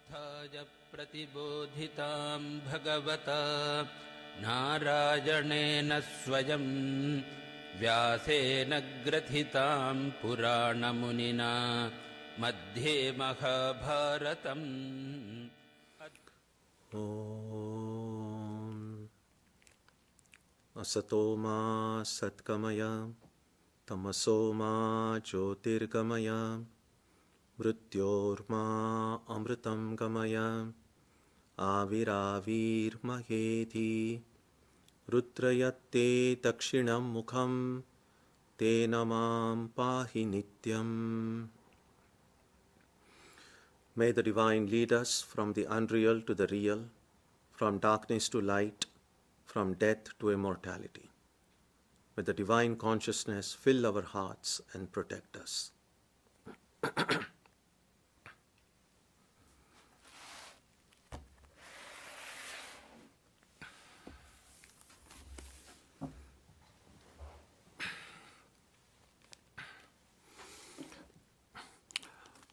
पार्थाय प्रतिबोधितां भगवता नारायणेन स्वयं व्यासेन ग्रथितां पुराणमुनिना मध्ये महाभारतम्। Om Asato ma satkamaya tamaso ma jyotirgamaya mrityorma amritam gamaya aviravir maheti rudrayatte dakshinam mukham te namam pahi nityam. May the divine lead us from the unreal to the real, from darkness to light, from death to immortality. May the divine consciousness fill our hearts and protect us.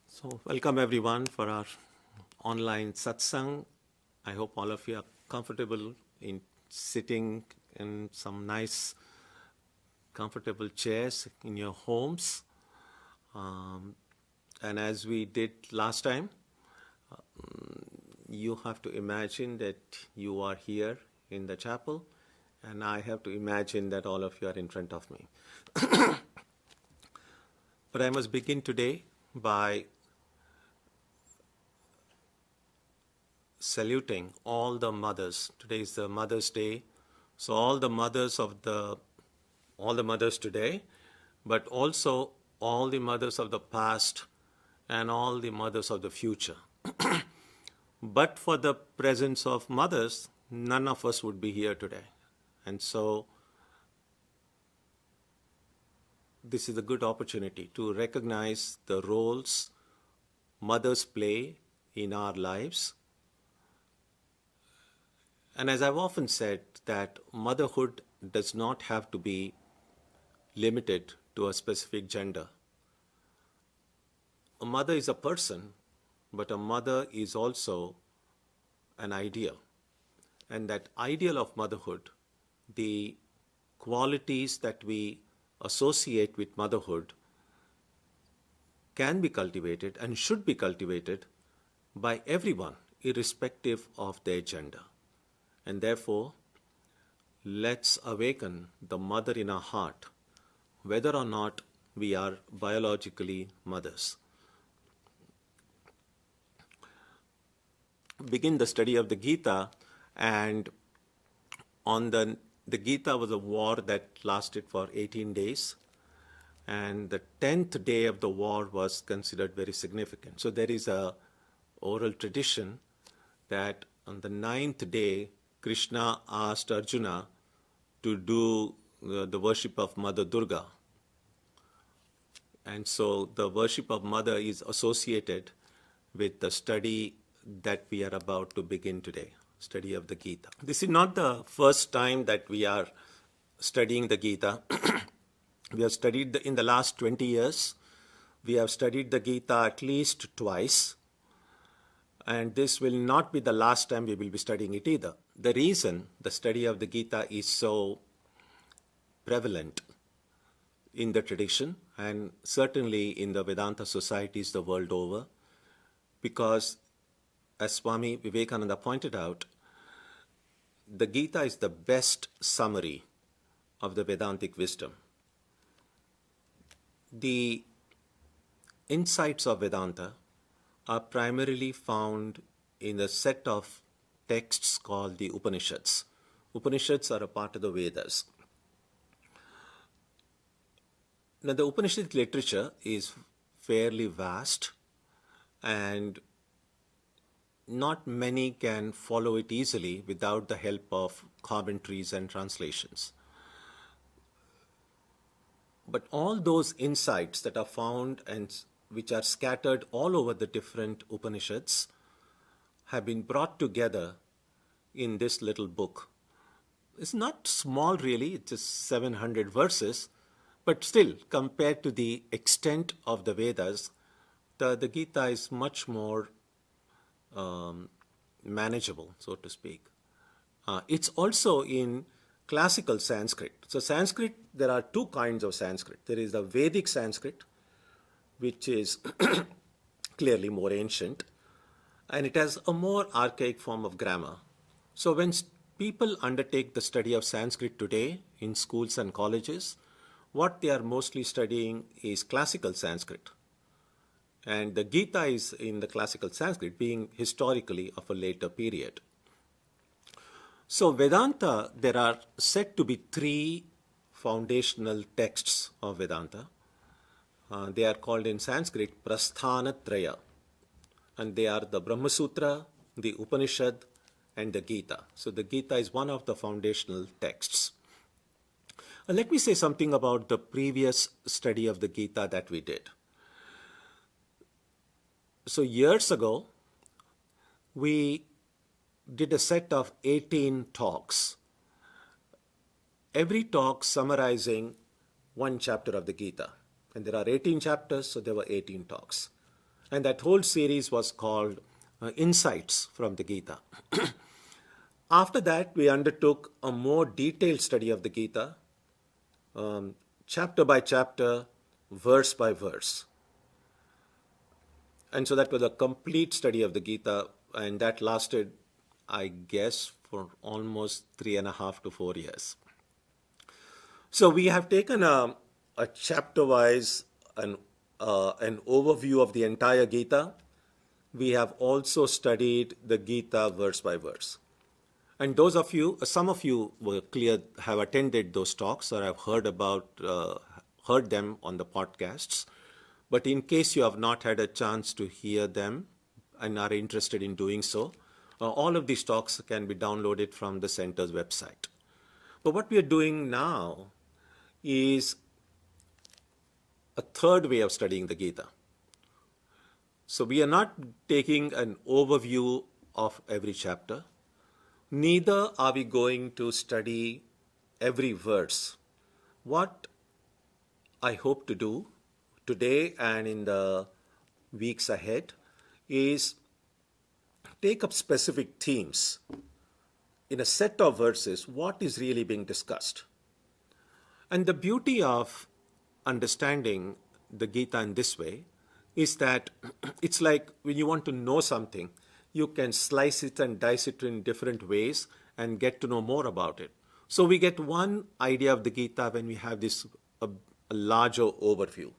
So, welcome everyone for our online satsang. I hope all of you are comfortable in sitting in some nice, comfortable chairs in your homes. And as we did last time, you have to imagine that you are here in the chapel, and I have to imagine that all of you are in front of me. But I must begin today by saluting all the mothers. Today is the Mother's Day, so all the mothers today, but also all the mothers of the past and all the mothers of the future. But for the presence of mothers, none of us would be here today. And so this is a good opportunity to recognize the roles mothers play in our lives. And as I've often said, that motherhood does not have to be limited to a specific gender. A mother is a person, but a mother is also an ideal. And that ideal of motherhood, the qualities that we associate with motherhood, can be cultivated and should be cultivated by everyone, irrespective of their gender. And therefore, let's awaken the mother in our heart, whether or not we are biologically mothers. Begin the study of the Gita, and on the Gita was a war that lasted for 18 days, and the 10th day of the war was considered very significant. So there is a oral tradition that on the 9th day, Krishna asked Arjuna to do the worship of Mother Durga. And so the worship of Mother is associated with the study that we are about to begin today, study of the Gita. This is not the first time that we are studying the Gita. We have studied in the last 20 years. We have studied the Gita at least twice. And this will not be the last time we will be studying it either. The reason the study of the Gita is so prevalent in the tradition, and certainly in the Vedanta societies the world over, because as Swami Vivekananda pointed out, the Gita is the best summary of the Vedantic wisdom. The insights of Vedanta are primarily found in a set of texts called the Upanishads. Upanishads are a part of the Vedas. Now, the Upanishadic literature is fairly vast, and not many can follow it easily without the help of commentaries and translations. But all those insights that are found and which are scattered all over the different Upanishads have been brought together in this little book. It's not small really, it's just 700 verses, but still, compared to the extent of the Vedas, the Gita is much more manageable, so to speak. It's also in classical Sanskrit. So Sanskrit, there are two kinds of Sanskrit. There is the Vedic Sanskrit, which is clearly more ancient, and it has a more archaic form of grammar. So when people undertake the study of Sanskrit today in schools and colleges, what they are mostly studying is classical Sanskrit. And the Gita is in the classical Sanskrit, being historically of a later period. So Vedanta, there are said to be three foundational texts of Vedanta. They are called in Sanskrit Prasthanatraya. And they are the Brahma Sutra, the Upanishad, and the Gita. So the Gita is one of the foundational texts. Let me say something about the previous study of the Gita that we did. So years ago, we did a set of 18 talks. Every talk summarizing one chapter of the Gita. And there are 18 chapters, so there were 18 talks. And that whole series was called Insights from the Gita. After that, we undertook a more detailed study of the Gita, chapter by chapter, verse by verse. And so that was a complete study of the Gita, and that lasted, I guess, for almost 3.5 to 4 years. So we have taken a chapter-wise an overview of the entire Gita. We have also studied the Gita verse by verse. And those of you, some of you were clear, have attended those talks or have heard them on the podcasts. But in case you have not had a chance to hear them and are interested in doing so, all of these talks can be downloaded from the center's website. But what we are doing now is a third way of studying the Gita. So we are not taking an overview of every chapter. Neither are we going to study every verse. What I hope to do today and in the weeks ahead is take up specific themes in a set of verses. What is really being discussed? And the beauty of understanding the Gita in this way is that it's like when you want to know something, you can slice it and dice it in different ways and get to know more about it. So we get one idea of the Gita when we have this a larger overview.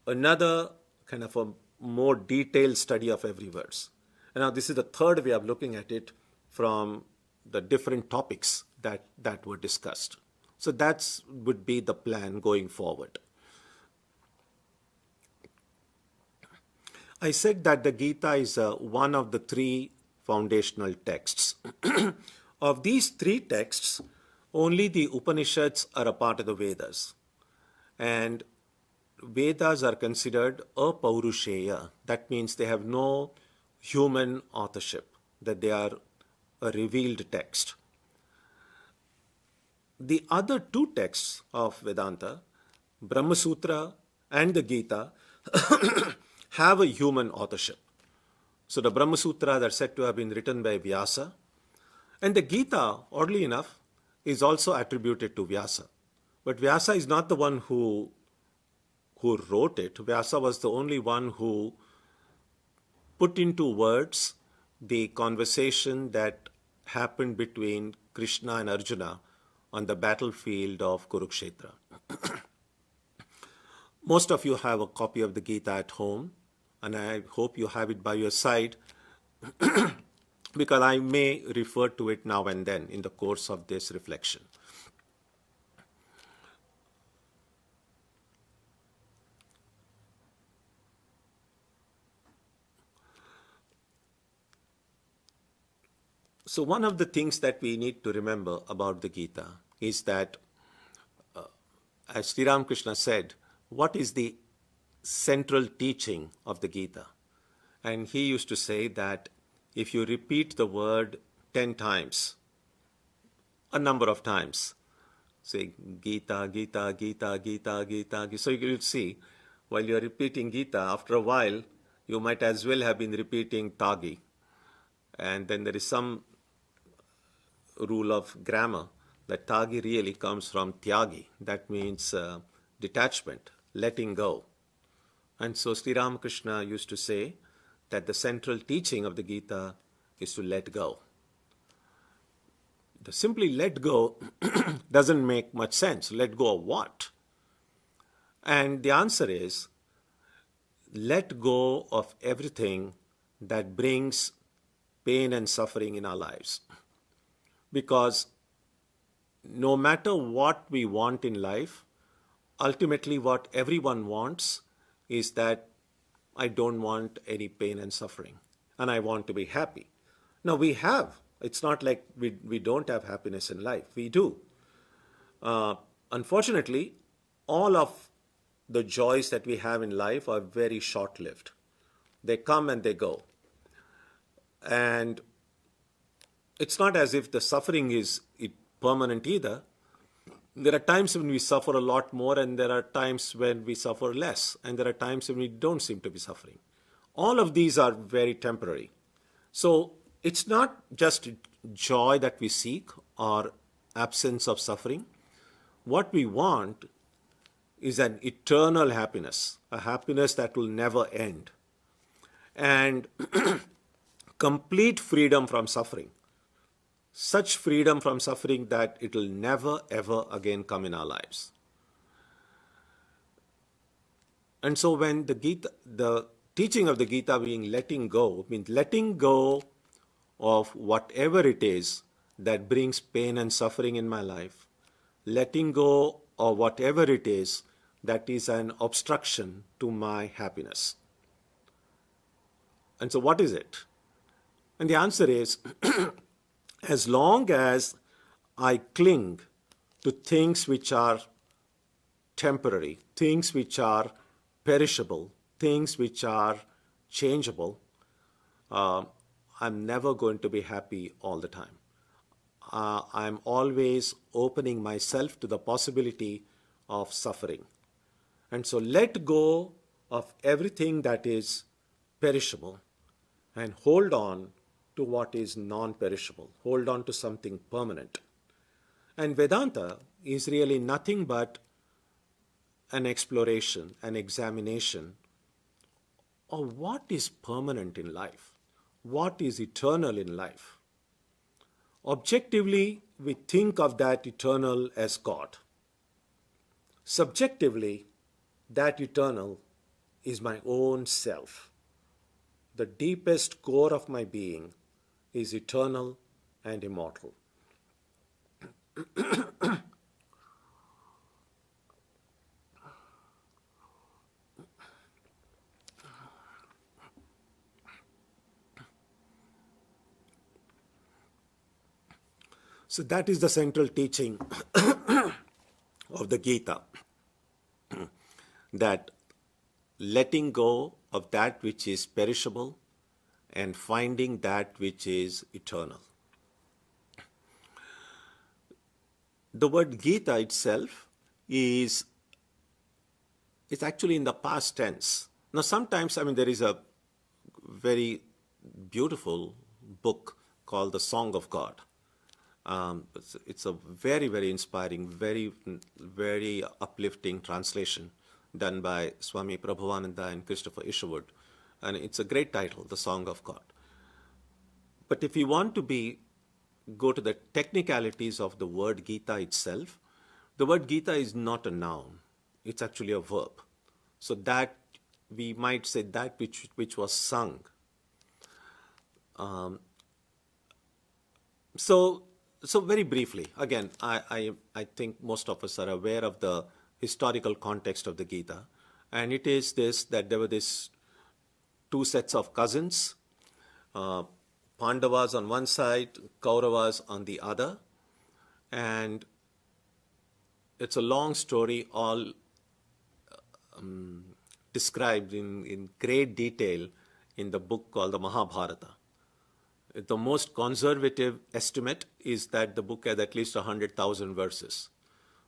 Another kind of a more detailed study of every verse. And now this is the third way of looking at it from the different topics that were discussed. So that would be the plan going forward. I said that the Gita is one of the three foundational texts. Of these three texts, only the Upanishads are a part of the Vedas. And Vedas are considered apaurushaya. That means they have no human authorship, that they are a revealed text. The other two texts of Vedanta, Brahma Sutra and the Gita, have a human authorship. So the Brahma Sutra are said to have been written by Vyasa, and the Gita, oddly enough, is also attributed to Vyasa. But Vyasa is not the one who wrote it. Vyasa was the only one who put into words the conversation that happened between Krishna and Arjuna on the battlefield of Kurukshetra. Most of you have a copy of the Gita at home, and I hope you have it by your side because I may refer to it now and then in the course of this reflection. So one of the things that we need to remember about the Gita is that, as Sri Ramakrishna said, what is the central teaching of the Gita? And he used to say that if you repeat the word 10 times, a number of times, say Gita, Gita, Gita, Gita, Gita, so you will see, while you are repeating Gita, after a while, you might as well have been repeating Tagi. And then there is some rule of grammar that Tagi really comes from Tyagi. That means detachment, letting go. And so Sri Ramakrishna used to say that the central teaching of the Gita is to let go. The simply let go doesn't make much sense. Let go of what? And the answer is let go of everything that brings pain and suffering in our lives. Because no matter what we want in life, ultimately what everyone wants is that I don't want any pain and suffering, and I want to be happy. Now we have. It's not like we don't have happiness in life. We do. Unfortunately, all of the joys that we have in life are very short-lived. They come and they go. And it's not as if the suffering is permanent either. There are times when we suffer a lot more, and there are times when we suffer less, and there are times when we don't seem to be suffering. All of these are very temporary. So it's not just joy that we seek or absence of suffering. What we want is an eternal happiness, a happiness that will never end, and complete freedom from suffering. Such freedom from suffering that it will never ever again come in our lives. And so when the teaching of the Gita being letting go, means letting go of whatever it is that brings pain and suffering in my life, letting go of whatever it is that is an obstruction to my happiness. And so what is it? And the answer is, as long as I cling to things which are temporary, things which are perishable, things which are changeable, I'm never going to be happy all the time. I'm always opening myself to the possibility of suffering. And so let go of everything that is perishable and hold on to what is non-perishable. Hold on to something permanent. And Vedanta is really nothing but an exploration, an examination of what is permanent in life, what is eternal in life. Objectively, we think of that eternal as God. Subjectively, that eternal is my own self. The deepest core of my being is eternal and immortal. So that is the central teaching of the Gita, that letting go of that which is perishable and finding that which is eternal. The word Gita itself is actually in the past tense. Now sometimes, there is a very beautiful book called The Song of God. It's a very, very inspiring, very, very uplifting translation done by Swami Prabhavananda and Christopher Isherwood. And it's a great title, The Song of God. But if you want to go to the technicalities of the word Gita itself, the word Gita is not a noun. It's actually a verb. So that, we might say that which was sung. So very briefly, again, I think most of us are aware of the historical context of the Gita. And it is this, that there were these two sets of cousins, Pandavas on one side, Kauravas on the other. And it's a long story, all described in great detail in the book called the Mahabharata. The most conservative estimate is that the book has at least 100,000 verses.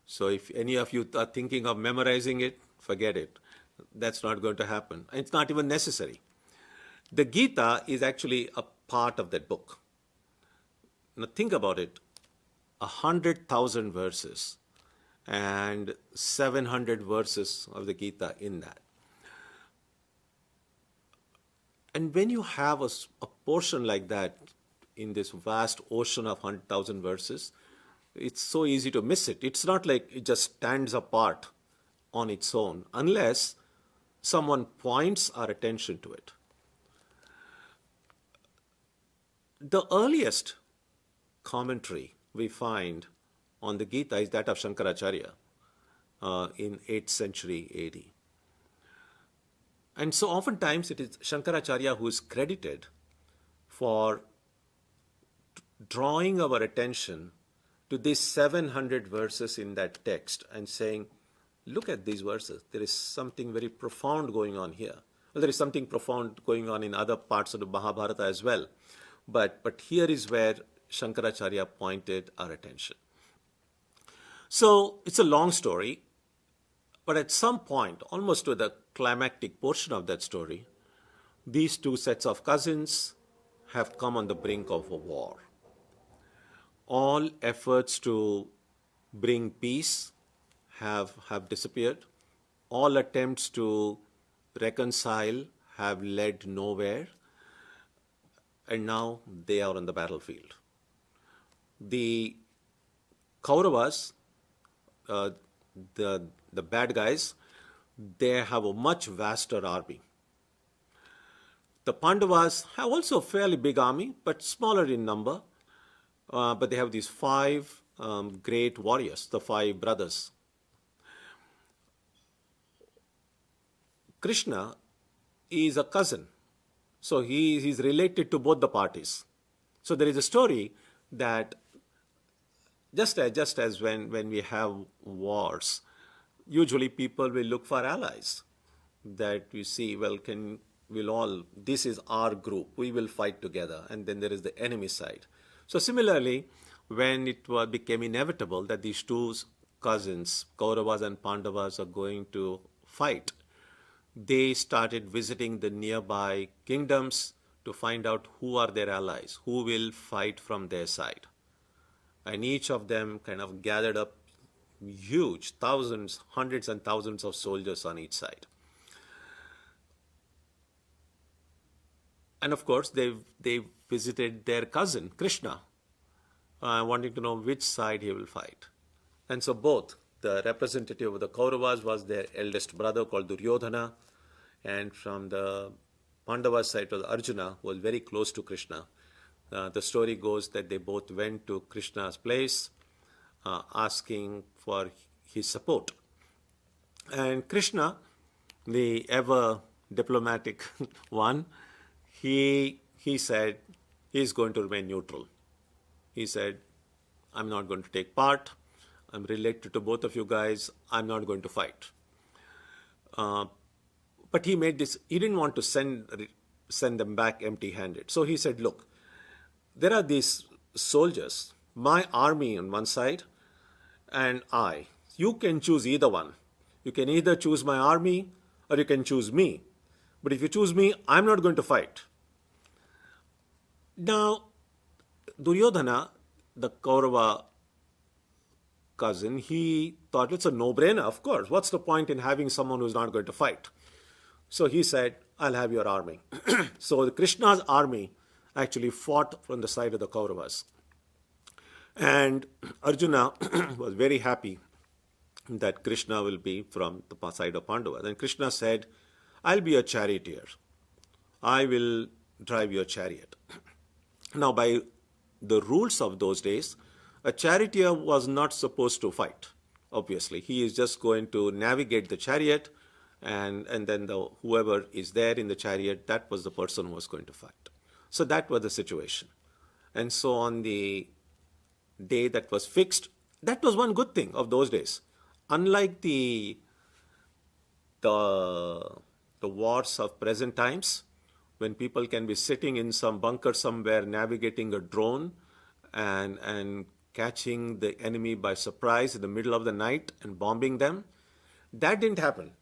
So if any of you are thinking of memorizing it, forget it. That's not going to happen. It's not even necessary. The Gita is actually a part of that book. Now think about it, 100,000 verses and 700 verses of the Gita in that. And when you have a portion like that in this vast ocean of 100,000 verses, it's so easy to miss it. It's not like it just stands apart on its own unless someone points our attention to it. The earliest commentary we find on the Gita is that of Shankaracharya in 8th century AD. And so oftentimes it is Shankaracharya who is credited for drawing our attention to these 700 verses in that text and saying, look at these verses. There is something very profound going on here. Well, there is something profound going on in other parts of the Mahabharata as well. But here is where Shankaracharya pointed our attention. So it's a long story, but at some point, almost to the climactic portion of that story, these two sets of cousins have come on the brink of a war. All efforts to bring peace have disappeared. All attempts to reconcile have led nowhere. And now they are on the battlefield. The Kauravas, the bad guys, they have a much vaster army. The Pandavas have also a fairly big army, but smaller in number. But they have these 5 great warriors, the 5 brothers. Krishna is a cousin. So he's related to both the parties. So there is a story that just as when we have wars, usually people will look for allies. That you see, this is our group, we will fight together. And then there is the enemy side. So similarly, when it became inevitable that these two cousins, Kauravas and Pandavas, are going to fight, they started visiting the nearby kingdoms to find out who are their allies, who will fight from their side. And each of them kind of gathered up huge, thousands, hundreds and thousands of soldiers on each side. And of course, they visited their cousin, Krishna, wanting to know which side he will fight. And so both, the representative of the Kauravas was their eldest brother called Duryodhana, and from the Pandava side was Arjuna, who was very close to Krishna. The story goes that they both went to Krishna's place asking for his support. And Krishna, the ever diplomatic one, he said he's going to remain neutral. He said, I'm not going to take part. I'm related to both of you guys. I'm not going to fight. But he didn't want to send them back empty-handed. So he said, look, there are these soldiers, my army on one side, and I. You can choose either one. You can either choose my army or you can choose me. But if you choose me, I'm not going to fight. Now, Duryodhana, the Kaurava cousin, he thought it's a no-brainer, of course. What's the point in having someone who's not going to fight? So he said, I'll have your army. So Krishna's army actually fought from the side of the Kauravas. And Arjuna was very happy that Krishna will be from the side of Pandava. Then Krishna said, I'll be a charioteer. I will drive your chariot. Now, by the rules of those days, a charioteer was not supposed to fight, obviously. He is just going to navigate the chariot, and then whoever is there in the chariot, that was the person who was going to fight. So that was the situation. And so on the day that was fixed, that was one good thing of those days. Unlike the wars of present times, when people can be sitting in some bunker somewhere navigating a drone and catching the enemy by surprise in the middle of the night and bombing them, that didn't happen.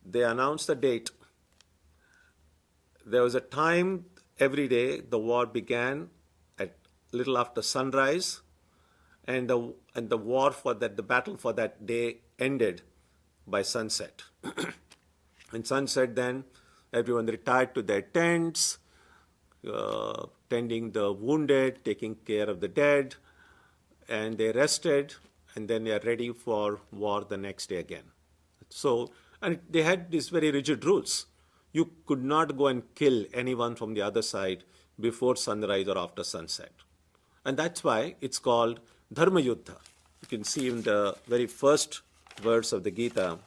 They announced the date. There was a time every day the war began at little after sunrise, and the war for that, the battle for that day ended by sunset. And sunset, then everyone retired to their tents, tending the wounded, taking care of the dead, and they rested, and then they are ready for war the next day again. So, and they had these very rigid rules. You could not go and kill anyone from the other side before sunrise or after sunset. And that's why it's called Dharma Yuddha. You can see in the very first verse of the Gita,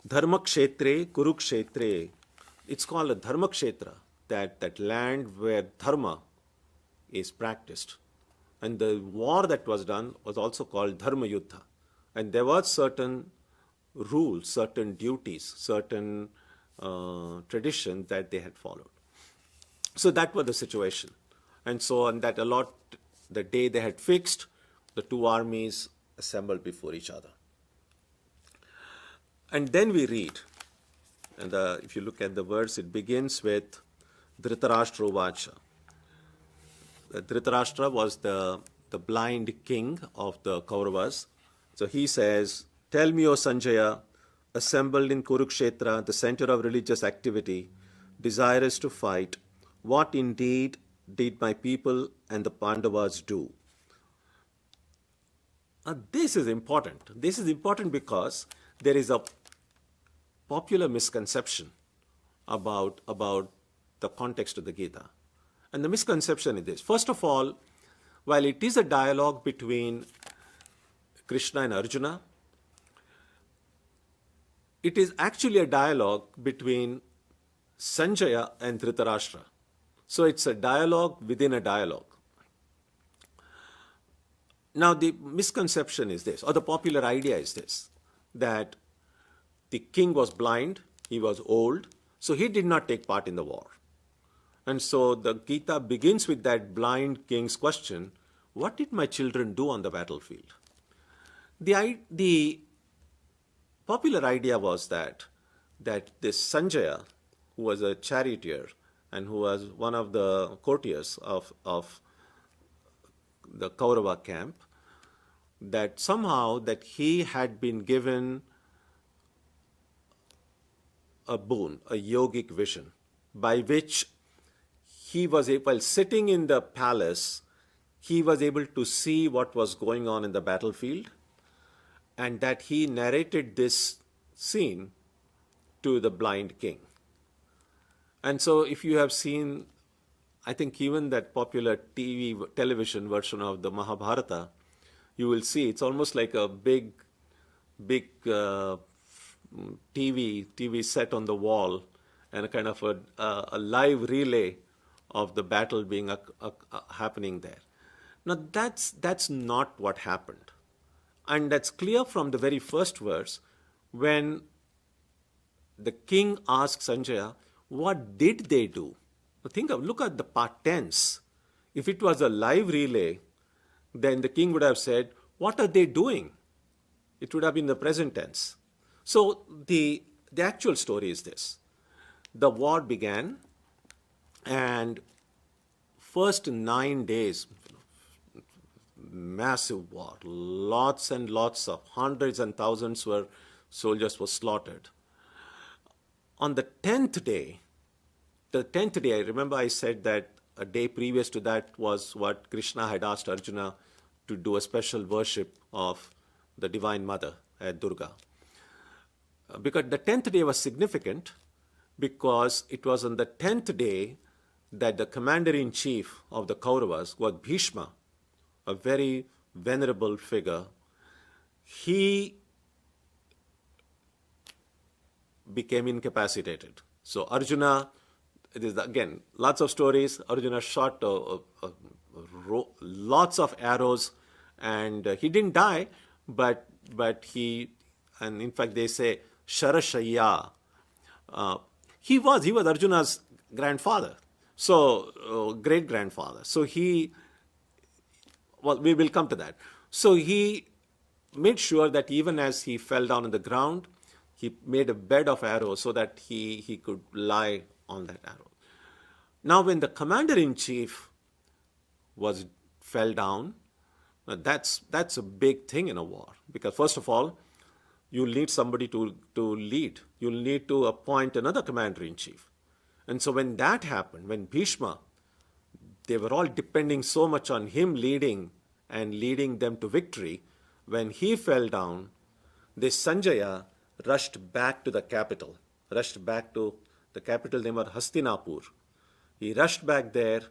Dharma Kshetre, Kurukshetre. It's called a Dharma Kshetra, that land where Dharma is practiced. And the war that was done was also called Dharma Yuddha. And there were certain rules, certain duties, certain traditions that they had followed. So that was the situation. And so on that the day they had fixed, the two armies assembled before each other. And then we read, and if you look at the verse, it begins with Dhritarashtra Vacha. Dhritarashtra was the blind king of the Kauravas. So he says, "Tell me, O Sanjaya, assembled in Kurukshetra, the center of religious activity, desirous to fight, what indeed did my people and the Pandavas do?" This is important. This is important because there is a popular misconception about the context of the Gita. And the misconception is this. First of all, while it is a dialogue between Krishna and Arjuna, it is actually a dialogue between Sanjaya and Dhritarashtra. So it's a dialogue within a dialogue. Now the misconception is this, or the popular idea is this, that the king was blind, he was old, so he did not take part in the war. And so the Gita begins with that blind king's question, what did my children do on the battlefield? The popular idea was that this Sanjaya, who was a charioteer and who was one of the courtiers of the Kaurava camp, that somehow that he had been given a boon, a yogic vision, by which he was able, while sitting in the palace, he was able to see what was going on in the battlefield, and that he narrated this scene to the blind king. And so if you have seen, I think even that popular television version of the Mahabharata, you will see it's almost like a big TV set on the wall, and a kind of a live relay of the battle being happening there. Now that's not what happened. And that's clear from the very first verse, when the king asks Sanjaya, what did they do? Look at the part tense. If it was a live relay, then the king would have said, what are they doing? It would have been the present tense. So the actual story is this. The war began, and first 9 days, massive war, lots and lots of hundreds and thousands soldiers were slaughtered. On the 10th day, I remember I said that a day previous to that was what Krishna had asked Arjuna to do a special worship of the Divine Mother at Durga. Because the 10th day was significant, because it was on the 10th day that the commander-in-chief of the Kauravas was Bhishma, a very venerable figure. He became incapacitated. So Arjuna, it is again lots of stories. Arjuna shot lots of arrows, and he didn't die, but he, and in fact they say Sharashaya. He was Arjuna's grandfather, so great grandfather. So we will come to that. So he made sure that even as he fell down on the ground, he made a bed of arrows so that he could lie on that arrow. Now, when the commander-in-chief fell down, that's a big thing in a war, because first of all, you'll need somebody to lead. You'll need to appoint another commander-in-chief. And so when that happened, when Bhishma, they were all depending so much on him leading and leading them to victory, when he fell down, this Sanjaya rushed back to the capital, named Hastinapur. He rushed back there,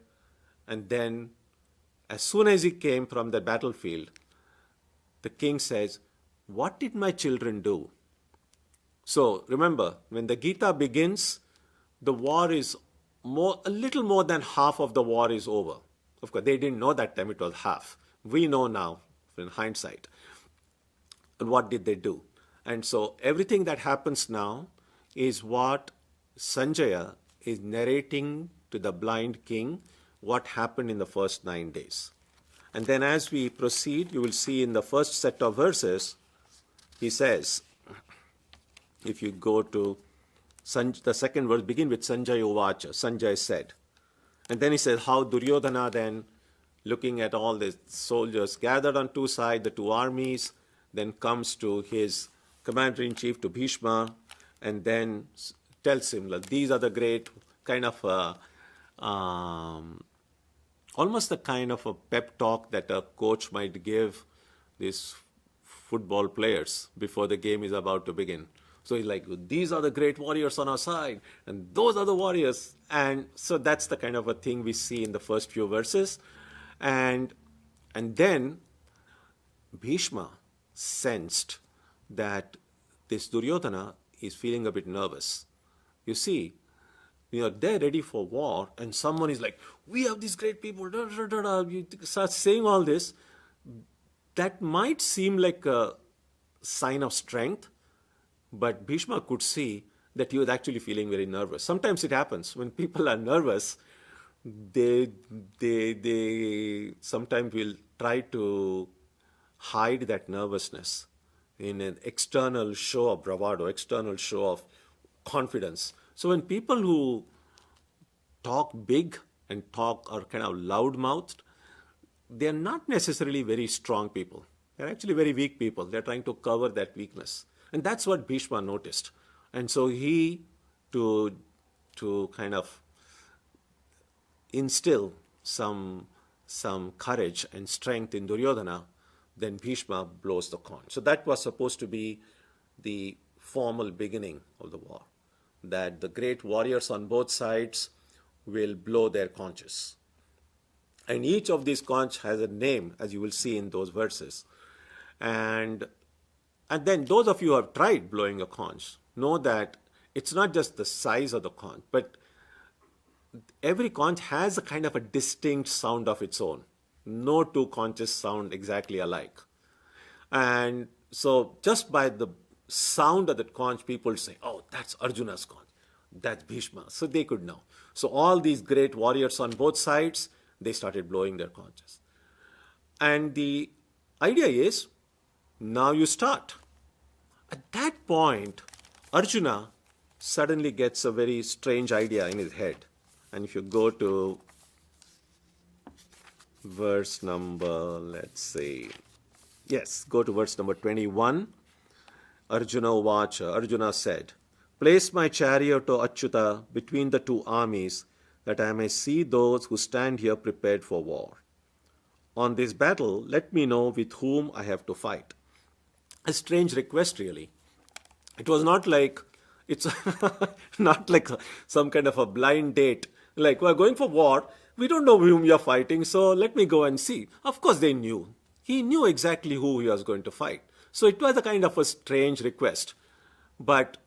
and then as soon as he came from the battlefield, the king says, "What did my children do?" So remember, when the Gita begins, the war is a little more than half of the war is over. Of course, they didn't know that time it was half. We know now, in hindsight. And what did they do? And so everything that happens now is what Sanjaya is narrating to the blind king what happened in the first 9 days. And then as we proceed, you will see in the first set of verses, he says, if you go to the second verse, begin with Sanjaya Uvacha, Sanjay said. And then he says how Duryodhana then, looking at all the soldiers gathered on two sides, the two armies, then comes to his commander-in-chief, to Bhishma, and then tells him that these are the great kind of almost the kind of a pep talk that a coach might give these football players before the game is about to begin. So he's like, these are the great warriors on our side, and those are the warriors. And so that's the kind of a thing we see in the first few verses. And then Bhishma sensed that this Duryodhana is feeling a bit nervous. You see, they're ready for war, and someone is like, we have these great people, you start saying all this. That might seem like a sign of strength, but Bhishma could see that he was actually feeling very nervous. Sometimes it happens. When people are nervous, they sometimes will try to hide that nervousness in an external show of bravado, external show of confidence. So when people who talk big and are kind of loud-mouthed, they're not necessarily very strong people. They're actually very weak people. They're trying to cover that weakness. And that's what Bhishma noticed. And so he, to kind of instill some courage and strength in Duryodhana, then Bhishma blows the conch. So that was supposed to be the formal beginning of the war, that the great warriors on both sides will blow their conches. And each of these conch has a name, as you will see in those verses. And then those of you who have tried blowing a conch know that it's not just the size of the conch, but every conch has a kind of a distinct sound of its own. No two conches sound exactly alike. And so just by the sound of that conch, people say, oh, that's Arjuna's conch, that's Bhishma. So they could know. So all these great warriors on both sides, they started blowing their conches. And the idea is, now you start. At that point, Arjuna suddenly gets a very strange idea in his head. And if you go to verse number, go to verse number 21. Arjuna Uvacha, Arjuna said, place my chariot, O Achyuta, between the two armies, that I may see those who stand here prepared for war. On this battle, let me know with whom I have to fight. A strange request, really. It was not like, it's not like some kind of a blind date. Like, we're going for war, we don't know whom you're fighting, so let me go and see. Of course they knew. He knew exactly who he was going to fight. So it was a kind of a strange request. But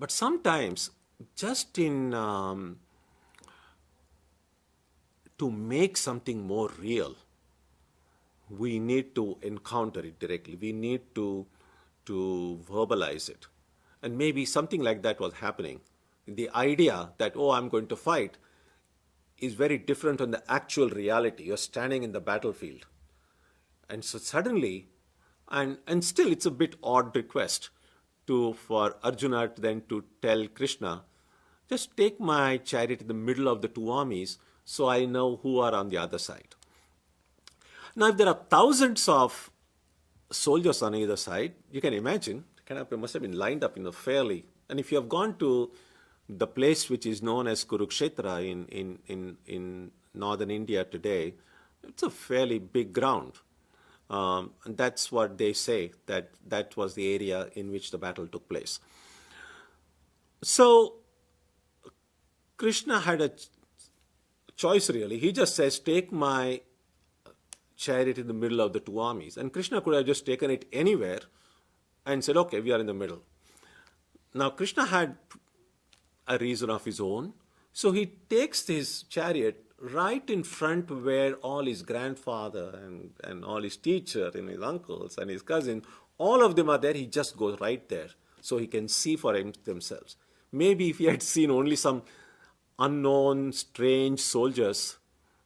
sometimes, just in to make something more real, we need to encounter it directly. We need to verbalize it. And maybe something like that was happening. The idea that, oh, I'm going to fight, is very different from the actual reality. You're standing in the battlefield. And so suddenly, And still it's a bit odd request for Arjuna then to tell Krishna, just take my chariot in the middle of the two armies so I know who are on the other side. Now, if there are thousands of soldiers on either side, you can imagine, it must have been lined up in a fairly, and if you have gone to the place which is known as Kurukshetra in northern India today, it's a fairly big ground. And that's what they say, that was the area in which the battle took place. So, Krishna had a choice really. He just says, take my chariot in the middle of the two armies. And Krishna could have just taken it anywhere and said, okay, we are in the middle. Now, Krishna had a reason of his own. So he takes his chariot right in front where all his grandfather and all his teacher and his uncles and his cousin, all of them are there. He just goes right there so he can see for themselves. Maybe if he had seen only some unknown, strange soldiers,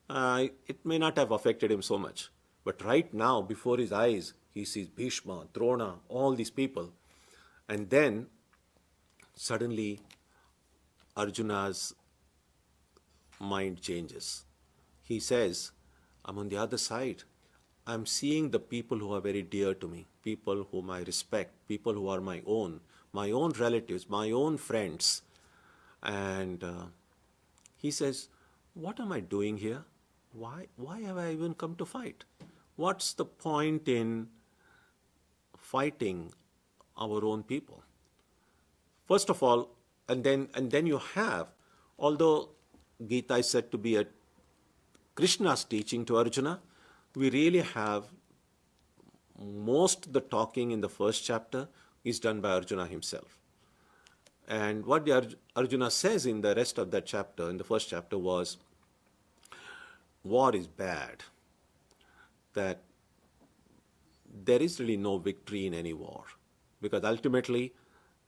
it may not have affected him so much. But right now, before his eyes, he sees Bhishma, Drona, all these people. And then, suddenly, Arjuna's mind changes. He says, I'm on the other side. I'm seeing the people who are very dear to me, people whom I respect, people who are my own relatives, my own friends. And he says, what am I doing here? Why have I even come to fight? What's the point in fighting our own people? First of all, and then you have, although Gita is said to be a Krishna's teaching to Arjuna, we really have most of the talking in the first chapter is done by Arjuna himself. And what Arjuna says in the rest of that chapter, in the first chapter, was, war is bad, that there is really no victory in any war, because ultimately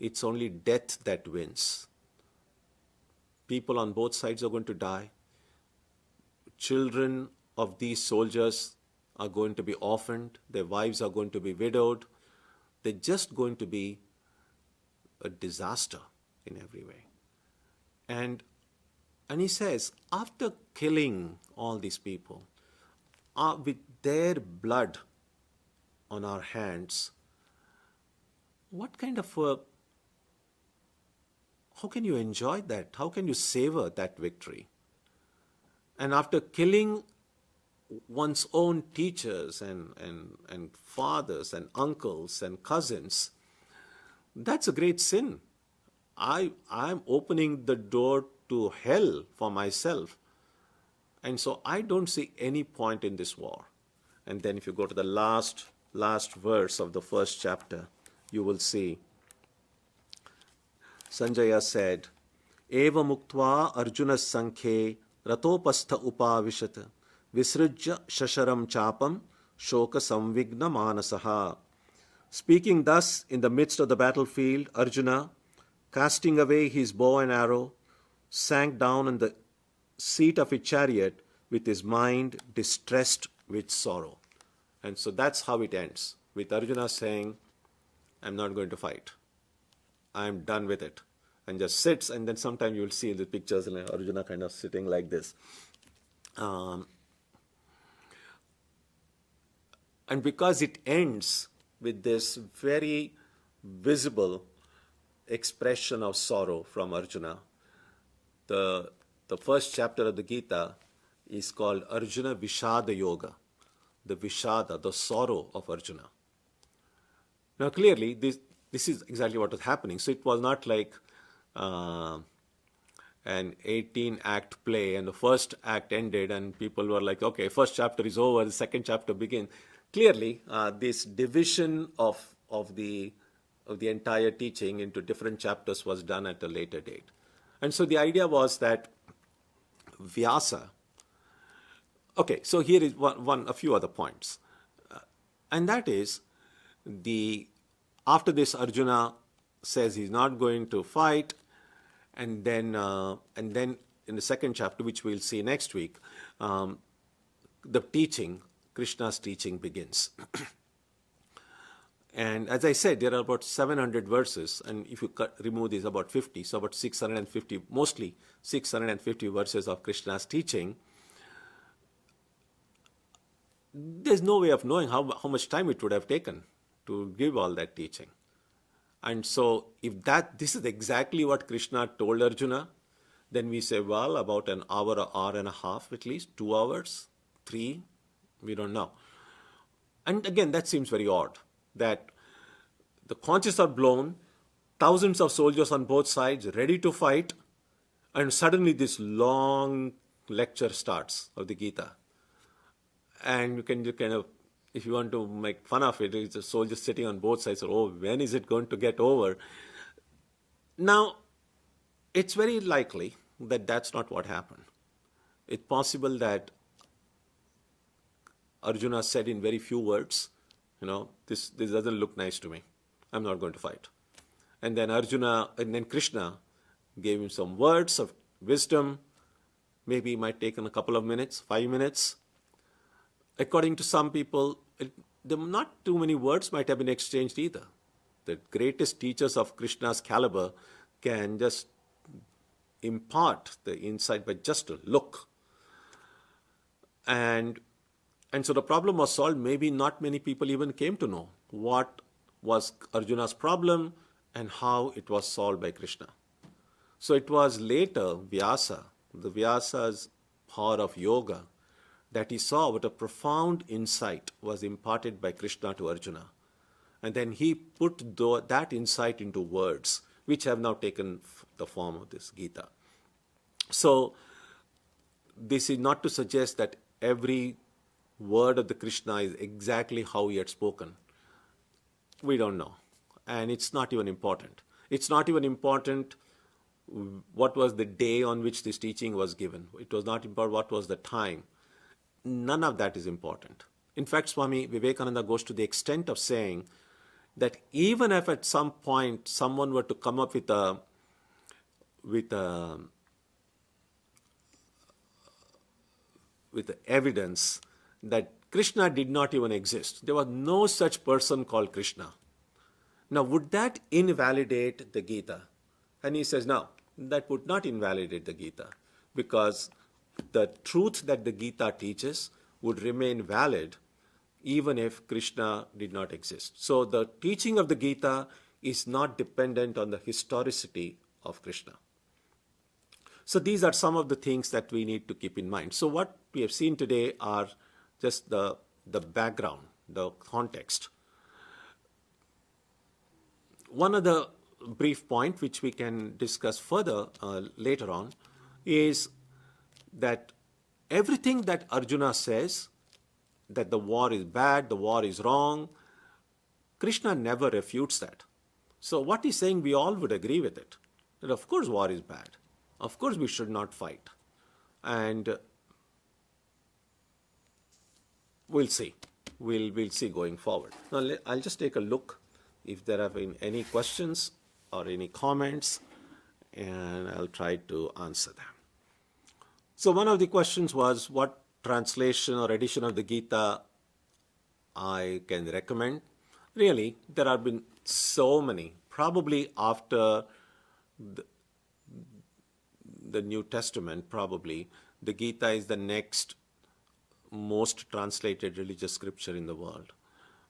it's only death that wins. People on both sides are going to die. Children of these soldiers are going to be orphaned. Their wives are going to be widowed. They're just going to be a disaster in every way. And he says, after killing all these people, with their blood on our hands, what kind of how can you enjoy that? How can you savor that victory? And after killing one's own teachers and fathers and uncles and cousins, that's a great sin. I'm opening the door to hell for myself. And so I don't see any point in this war. And then if you go to the last verse of the first chapter, you will see Sanjaya said, Eva muktva Arjuna sankhe ratopastha upavishat visrujya shasharam chapam shoka samvigna manasaha. Speaking thus in the midst of the battlefield, Arjuna, casting away his bow and arrow, sank down on the seat of his chariot with his mind distressed with sorrow. And so that's how it ends, with Arjuna saying, I'm not going to fight. I'm done with it. And just sits, and then sometime you'll see in the pictures Arjuna kind of sitting like this. And because it ends with this very visible expression of sorrow from Arjuna, the first chapter of the Gita is called Arjuna Vishada Yoga, the Vishada, the sorrow of Arjuna. Now clearly this is exactly what was happening. So it was not like an 18-act play and the first act ended and people were like, okay, first chapter is over, the second chapter begins. Clearly, this division of the entire teaching into different chapters was done at a later date. And so the idea was that Vyasa, okay, so here is a few other points. And that is, after this Arjuna says he's not going to fight, and then in the second chapter, which we'll see next week, the teaching, Krishna's teaching begins. And as I said, there are about 700 verses, and if you remove these, about 50, so about 650, mostly 650 verses of Krishna's teaching. There's no way of knowing how much time it would have taken to give all that teaching. And so if this is exactly what Krishna told Arjuna, then we say, well, about an hour and a half at least, 2 hours, 3, we don't know. And again, that seems very odd, that the conches are blown, thousands of soldiers on both sides ready to fight, and suddenly this long lecture starts of the Gita. And you can kind of, if you want to make fun of it, it's a soldier sitting on both sides, oh, when is it going to get over? Now, it's very likely that that's not what happened. It's possible that Arjuna said in very few words, this doesn't look nice to me. I'm not going to fight. And then Krishna gave him some words of wisdom. Maybe it might take him a couple of minutes, 5 minutes. According to some people, not too many words might have been exchanged either. The greatest teachers of Krishna's caliber can just impart the insight by just a look. And so the problem was solved. Maybe not many people even came to know what was Arjuna's problem and how it was solved by Krishna. So it was later Vyasa's power of yoga, that he saw what a profound insight was imparted by Krishna to Arjuna. And then he put that insight into words, which have now taken the form of this Gita. So this is not to suggest that every word of the Krishna is exactly how he had spoken. We don't know. And it's not even important. It's not even important what was the day on which this teaching was given. It was not important what was the time. None of that is important. In fact, Swami Vivekananda goes to the extent of saying that even if at some point someone were to come up with evidence that Krishna did not even exist, there was no such person called Krishna. Now, would that invalidate the Gita? And he says, no, that would not invalidate the Gita, because the truth that the Gita teaches would remain valid even if Krishna did not exist. So the teaching of the Gita is not dependent on the historicity of Krishna. So these are some of the things that we need to keep in mind. So what we have seen today are just the background, the context. One other brief point which we can discuss further later on is that everything that Arjuna says, that the war is bad, the war is wrong, Krishna never refutes that. So what he's saying, we all would agree with it. That of course war is bad. Of course we should not fight. And we'll see. We'll see going forward. Now I'll just take a look if there have been any questions or any comments, and I'll try to answer them. So one of the questions was what translation or edition of the Gita I can recommend. Really, there have been so many. Probably after the New Testament, probably, the Gita is the next most translated religious scripture in the world.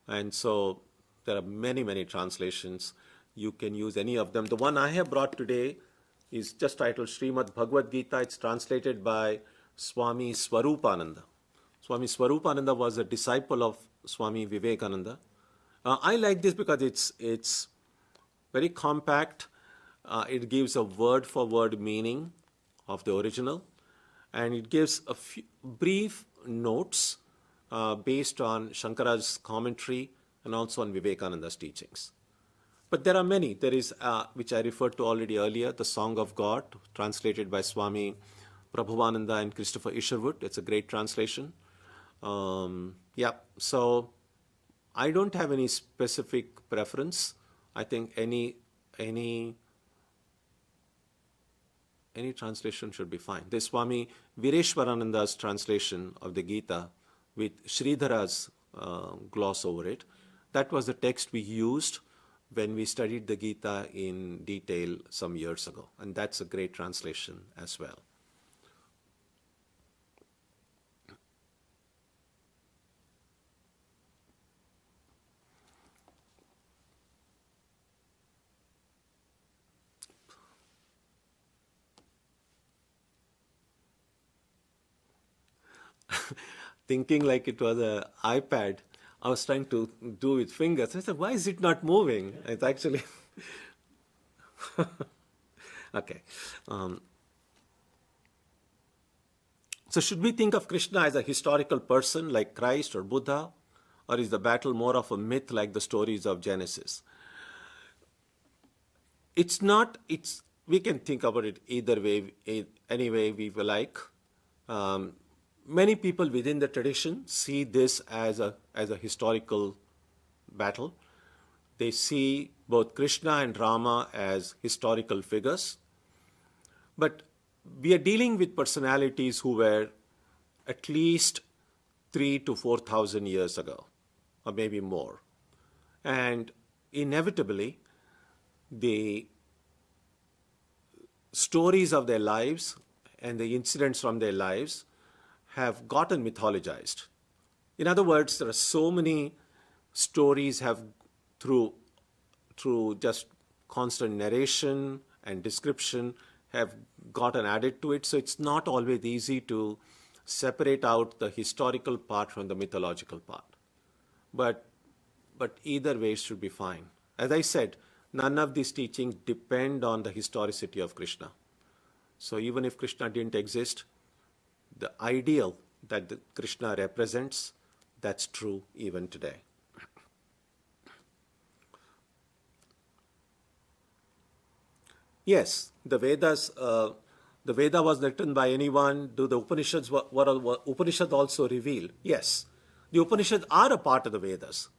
And so there are many, many translations. You can use any of them. The one I have brought today is just titled Srimad Bhagavad Gita. It's translated by Swami Swarupananda. Swami Swarupananda was a disciple of Swami Vivekananda. I like this because it's very compact. It gives a word-for-word meaning of the original, and it gives a few brief notes based on Shankara's commentary and also on Vivekananda's teachings. But there are many. There is, which I referred to already earlier, The Song of God, translated by Swami Prabhuvananda and Christopher Isherwood. It's a great translation. So I don't have any specific preference. I think any translation should be fine. There's Swami Vireshwarananda's translation of the Gita with Sridhara's gloss over it. That was the text we used when we studied the Gita in detail some years ago. And that's a great translation as well. Thinking like it was an iPad, I was trying to do with fingers. I said, why is it not moving? It's actually... Okay. So should we think of Krishna as a historical person like Christ or Buddha? Or is the battle more of a myth like the stories of Genesis? It's not, we can think about it either way, any way we like. Many people within the tradition see this as a historical battle. They see both Krishna and Rama as historical figures. But we are dealing with personalities who were at least 3,000 to 4,000 years ago, or maybe more. And inevitably, the stories of their lives and the incidents from their lives have gotten mythologized. In other words, there are so many stories have through just constant narration and description have gotten added to it. So it's not always easy to separate out the historical part from the mythological part. But either way should be fine. As I said, none of these teachings depend on the historicity of Krishna. So even if Krishna didn't exist, the ideal that Krishna represents, that's true even today. Yes, the Vedas, the Veda was written by anyone. Do the Upanishads, what Upanishads also reveal? Yes, the Upanishads are a part of the Vedas.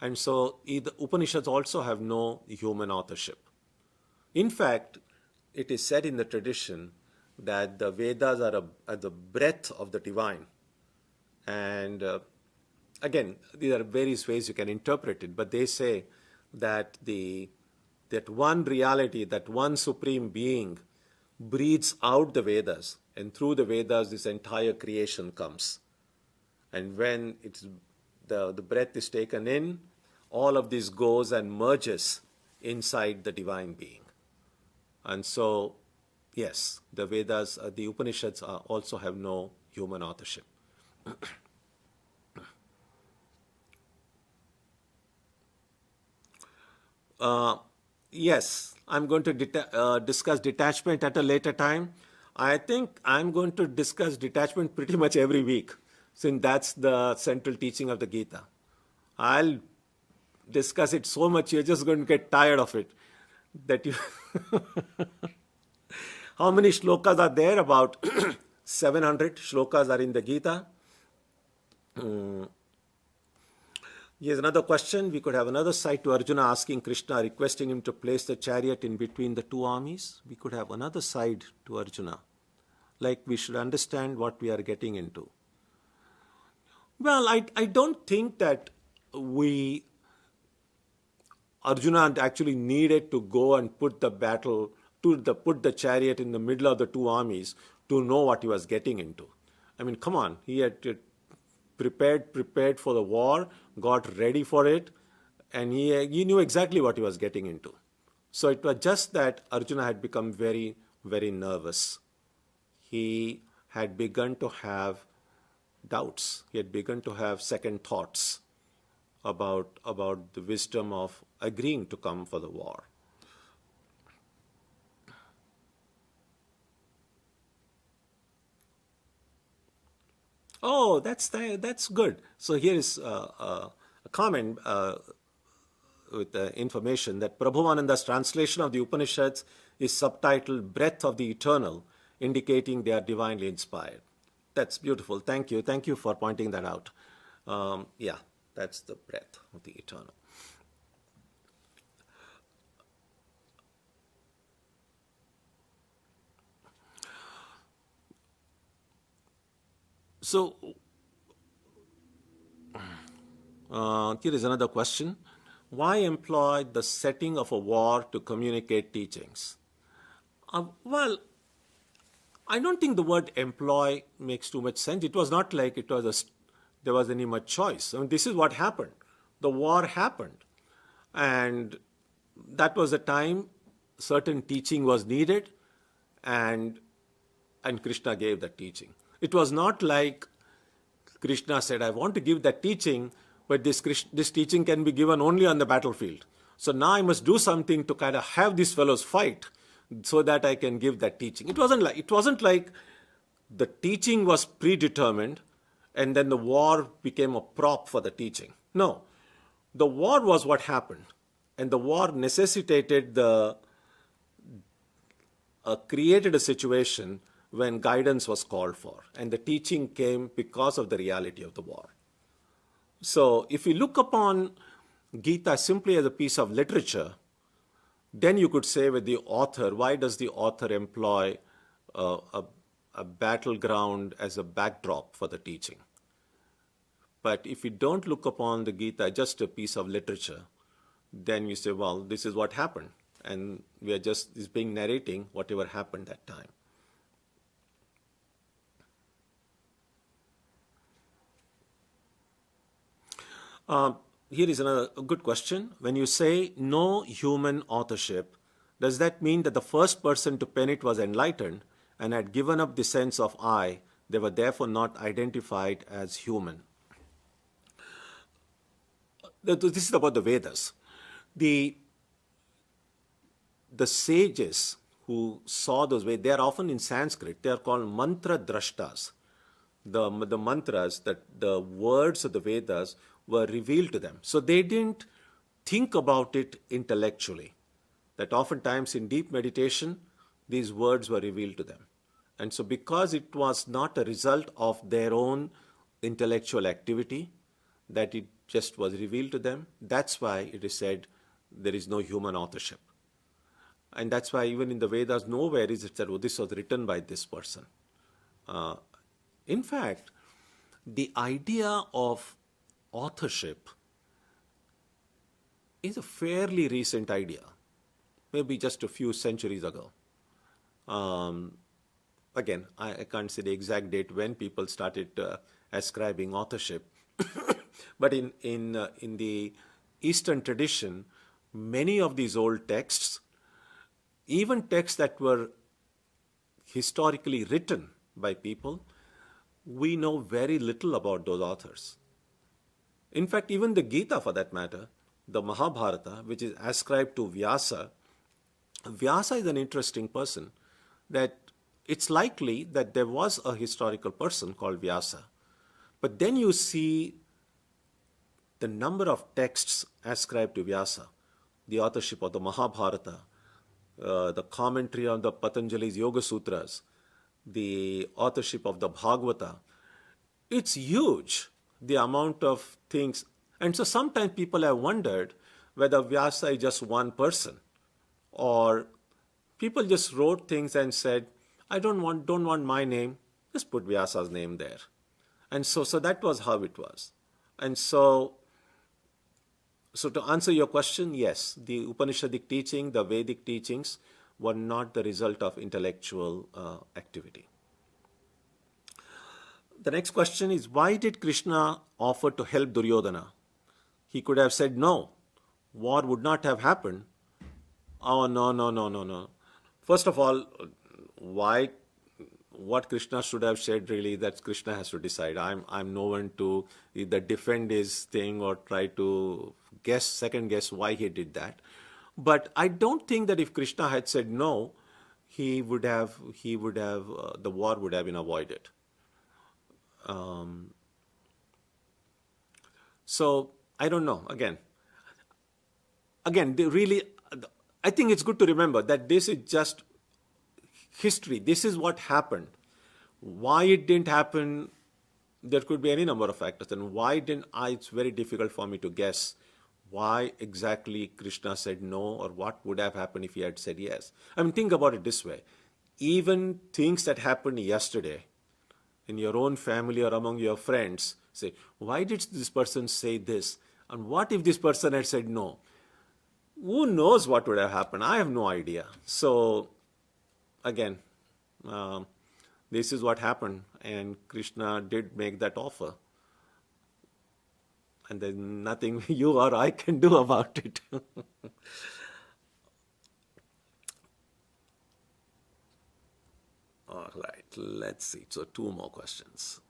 And so the Upanishads also have no human authorship. In fact, it is said in the tradition that the Vedas are the breath of the divine. And again, there are various ways you can interpret it, but they say that that one reality, that one supreme being breathes out the Vedas, and through the Vedas this entire creation comes. And when the breath is taken in, all of this goes and merges inside the divine being. And so, yes, the Vedas, the Upanishads also have no human authorship. Yes, I'm going to discuss detachment at a later time. I think I'm going to discuss detachment pretty much every week, since that's the central teaching of the Gita. I'll discuss it so much, you're just going to get tired of it. That you How many shlokas are there? About 700 shlokas are in the Gita. Here's another question. We could have another side to Arjuna asking Krishna, requesting him to place the chariot in between the two armies. We could have another side to Arjuna. Like we should understand what we are getting into. Well, I don't think that Arjuna actually needed to go and put the chariot in the middle of the two armies to know what he was getting into. I mean, come on, he had prepared for the war, got ready for it, and he knew exactly what he was getting into. So it was just that Arjuna had become very, very nervous. He had begun to have doubts. He had begun to have second thoughts about the wisdom of agreeing to come for the war. Oh, that's good. So here is a comment with the information that Prabhuvananda's translation of the Upanishads is subtitled Breath of the Eternal, indicating they are divinely inspired. That's beautiful. Thank you. Thank you for pointing that out. Yeah, that's the breath of the eternal. So, Here is another question. Why employ the setting of a war to communicate teachings? Well, I don't think the word employ makes too much sense. It was not like there was any much choice. I mean, this is what happened. The war happened. And that was the time certain teaching was needed, and Krishna gave that teaching. It was not like Krishna said, I want to give that teaching, but this teaching can be given only on the battlefield. So now I must do something to kind of have these fellows fight so that I can give that teaching. It wasn't like the teaching was predetermined and then the war became a prop for the teaching. No, the war was what happened, and the war necessitated created a situation when guidance was called for, and the teaching came because of the reality of the war. So if you look upon Gita simply as a piece of literature, then you could say with the author, why does the author employ a battleground as a backdrop for the teaching? But if you don't look upon the Gita just a piece of literature, then you say, well, this is what happened, and we are just being narrating whatever happened that time. Here is a good question. When you say no human authorship, does that mean that the first person to pen it was enlightened and had given up the sense of I, they were therefore not identified as human? This is about the Vedas. The sages who saw those Vedas, they are often in Sanskrit. They are called mantra drashtas. The mantras, the words of the Vedas were revealed to them. So they didn't think about it intellectually. That oftentimes in deep meditation, these words were revealed to them. And so because it was not a result of their own intellectual activity, that it just was revealed to them, that's why it is said there is no human authorship. And that's why even in the Vedas, nowhere is it said, oh, this was written by this person. In fact, the idea of authorship is a fairly recent idea, maybe just a few centuries ago. Again, I can't say the exact date when people started ascribing authorship, but in the Eastern tradition, many of these old texts, even texts that were historically written by people, we know very little about those authors. In fact, even the Gita, for that matter, the Mahabharata, which is ascribed to Vyasa, Vyasa is an interesting person, that it's likely that there was a historical person called Vyasa. But then you see the number of texts ascribed to Vyasa, the authorship of the Mahabharata, the commentary on the Patanjali's Yoga Sutras, the authorship of the Bhagavata. It's huge, the amount of things. And so sometimes people have wondered whether Vyasa is just one person, or people just wrote things and said, I don't want my name, just put Vyasa's name there. And so that was how it was. And so to answer your question, yes, the Upanishadic teaching, the Vedic teachings were not the result of intellectual activity. The next question is, why did Krishna offer to help Duryodhana? He could have said no. War would not have happened. Oh, no. First of all, what Krishna should have said, really, that Krishna has to decide. I'm no one to either defend his thing or try to second guess why he did that. But I don't think that if Krishna had said no, the war would have been avoided. So I don't know. Again, I think it's good to remember that this is just history. This is what happened. Why it didn't happen, there could be any number of factors. And it's very difficult for me to guess why exactly Krishna said no, or what would have happened if he had said yes. I mean, think about it this way. Even things that happened yesterday in your own family or among your friends, Say, why did this person say this? And what if this person had said no? Who knows what would have happened? I have no idea. So, again, this is what happened, and Krishna did make that offer. And there's nothing you or I can do about it. All right, let's see. So, two more questions.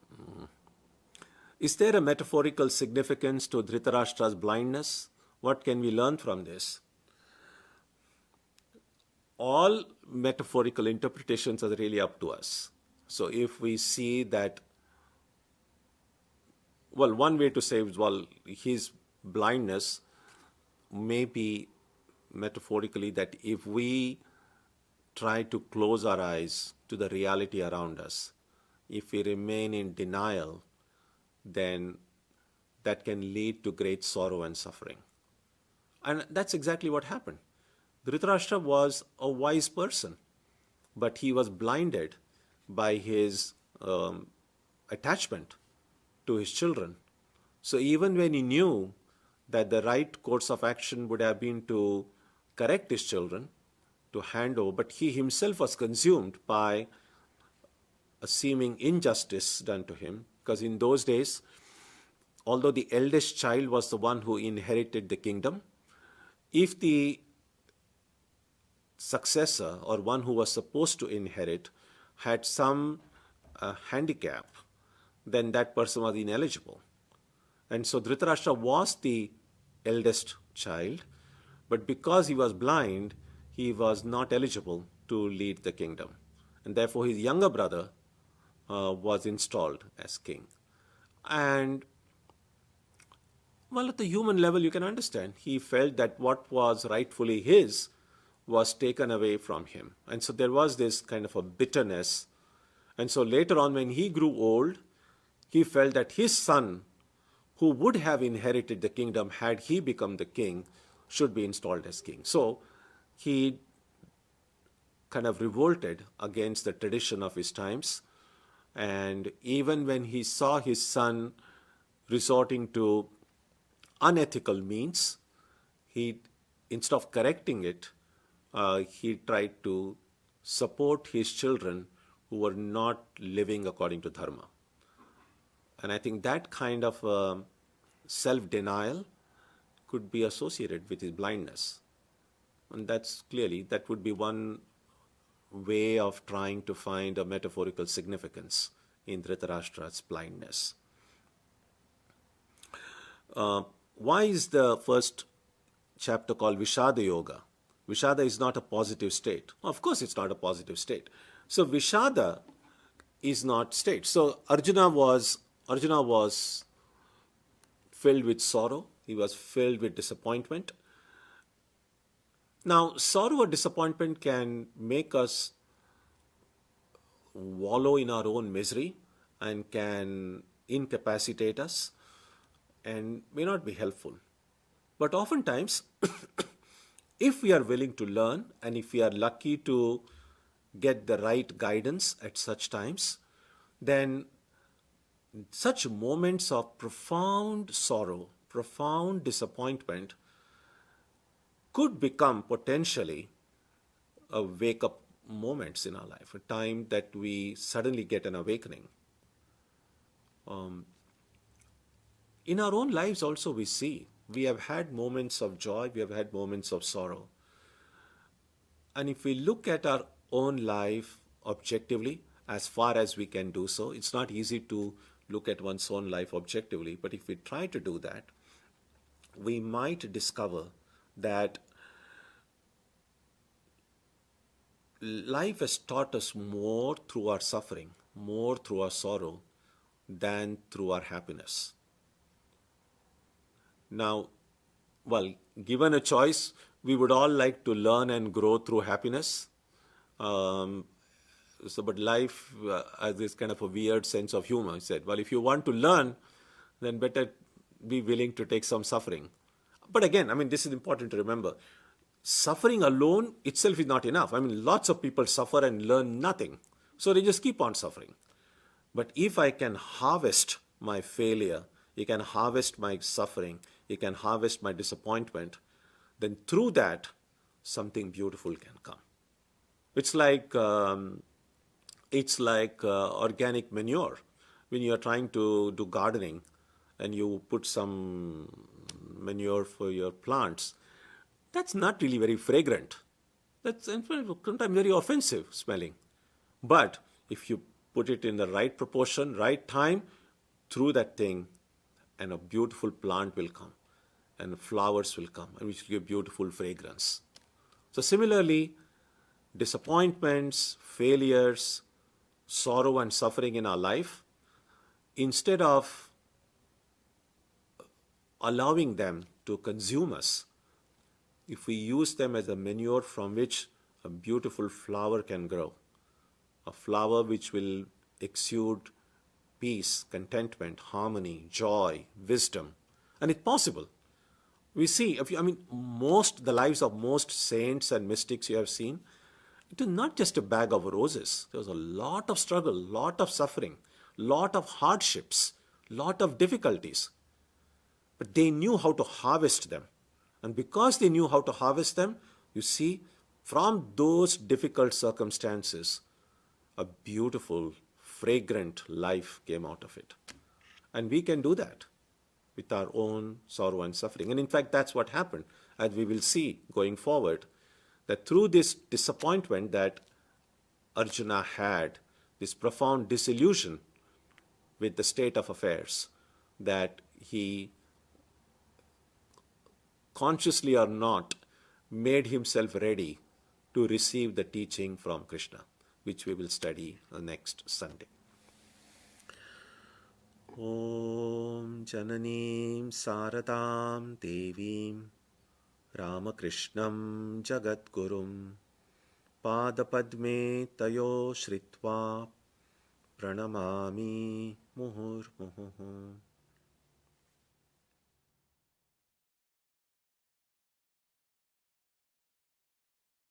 Is there a metaphorical significance to Dhritarashtra's blindness? What can we learn from this? All metaphorical interpretations are really up to us. So if we see that, well, one way to say is, well, his blindness may be metaphorically that if we try to close our eyes to the reality around us, if we remain in denial, then that can lead to great sorrow and suffering. And that's exactly what happened. Dhritarashtra was a wise person, but he was blinded by his attachment to his children. So even when he knew that the right course of action would have been to correct his children, to hand over, but he himself was consumed by a seeming injustice done to him, because in those days, although the eldest child was the one who inherited the kingdom, if the successor or one who was supposed to inherit had some handicap, then that person was ineligible. And so Dhritarashtra was the eldest child, but because he was blind, he was not eligible to lead the kingdom. And therefore his younger brother was installed as king. And well, at the human level, you can understand. He felt that what was rightfully his was taken away from him. And so there was this kind of a bitterness. And so later on, when he grew old, he felt that his son, who would have inherited the kingdom had he become the king, should be installed as king. So he kind of revolted against the tradition of his times. And even when he saw his son resorting to unethical means, he, instead of correcting it, he tried to support his children who were not living according to dharma. And I think that kind of self-denial could be associated with his blindness. And that's clearly, that would be one way of trying to find a metaphorical significance in Dhritarashtra's blindness. Why is the first chapter called Vishada Yoga? Vishada is not a positive state. Of course it's not a positive state. So Vishada is not state. So Arjuna was filled with sorrow. He was filled with disappointment. Now, sorrow or disappointment can make us wallow in our own misery and can incapacitate us and may not be helpful. But oftentimes, if we are willing to learn and if we are lucky to get the right guidance at such times, then such moments of profound sorrow, profound disappointment could become potentially a wake-up moments in our life, a time that we suddenly get an awakening. In our own lives also we see, we have had moments of joy, we have had moments of sorrow. And if we look at our own life objectively, as far as we can do so, it's not easy to look at one's own life objectively, but if we try to do that, we might discover that life has taught us more through our suffering, more through our sorrow, than through our happiness. Now, well, given a choice, we would all like to learn and grow through happiness. But life has this kind of a weird sense of humor. He said, well, if you want to learn, then better be willing to take some suffering. But again, I mean, this is important to remember. Suffering alone itself is not enough. I mean, lots of people suffer and learn nothing. So they just keep on suffering. But if I can harvest my failure, he can harvest my suffering, he can harvest my disappointment, then through that, something beautiful can come. It's like organic manure. When you are trying to do gardening and you put some manure for your plants, that's not really very fragrant. That's in fact sometimes very offensive smelling. But if you put it in the right proportion, right time, through that thing, and a beautiful plant will come, and flowers will come, and which will give beautiful fragrance. So similarly, disappointments, failures, sorrow and suffering in our life, instead of allowing them to consume us, if we use them as a manure from which a beautiful flower can grow, a flower which will exude peace, contentment, harmony, joy, wisdom, and it's possible. We see, the lives of most saints and mystics you have seen, it is not just a bag of roses. There was a lot of struggle, lot of suffering, lot of hardships, lot of difficulties. But they knew how to harvest them. And because they knew how to harvest them, you see, from those difficult circumstances, a beautiful, fragrant life came out of it. And we can do that with our own sorrow and suffering. And in fact, that's what happened, as we will see going forward, that through this disappointment that Arjuna had, this profound disillusion with the state of affairs, that he, consciously or not, made himself ready to receive the teaching from Krishna, which we will study next Sunday. Om Jananim Saradam Devim Ramakrishnam Jagadgurum Padapadme Tayo Shritva Pranamami Muhur Muhu.